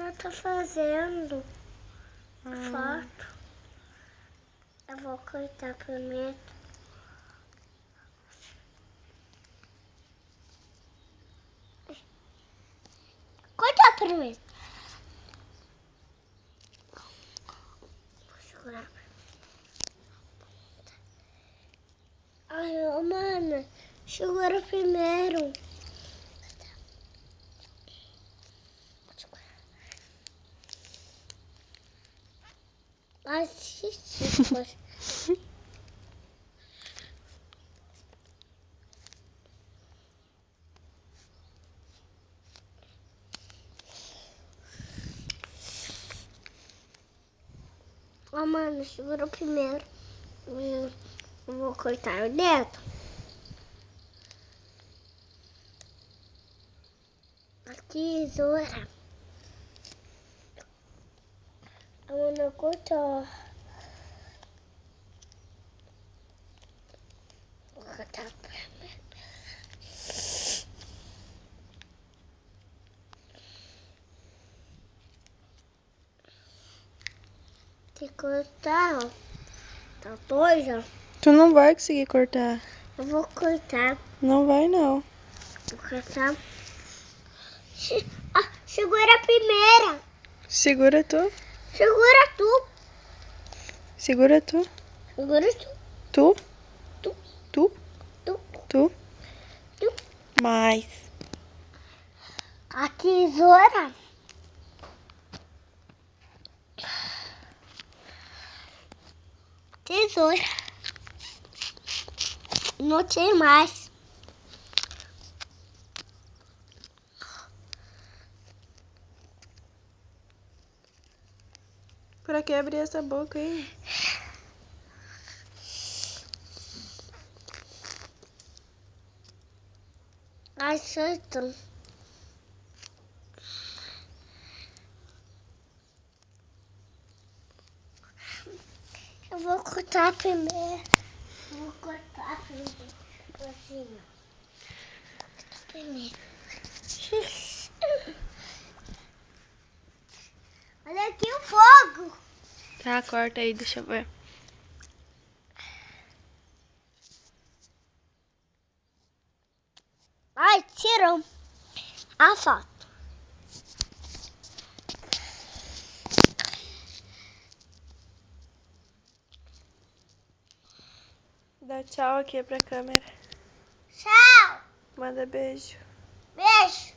ela tá fazendo foto. Eu vou cortar primeiro. Cortar primeiro. Vou segurar. Ai, ô, mano, segura primeiro. Assiste. Ô, mano, segura primeiro. Eu vou cortar o dedo. A tesoura. A mano cortou. Vou cortar primeiro. Tem que cortar, ó. Tá dois, ó. Tu não vai conseguir cortar. Eu vou cortar. Não vai, não. Vou cortar. Segura a primeira. Segura tu. Segura tu. Segura tu. Segura tu. Tu. Tu. Tu. Tu. Tu. Tu. Mais. A tesoura. Tesoura. Não tem mais. Pra que abrir essa boca aí? Acertou. Eu vou cortar primeiro. Vou cortar primeiro. Assim, ó. Cortar primeiro. Olha aqui o fogo. Tá, corta aí, deixa eu ver. Ai, tirou a foto. Dá tchau aqui pra câmera. Tchau. Manda beijo. Beijo.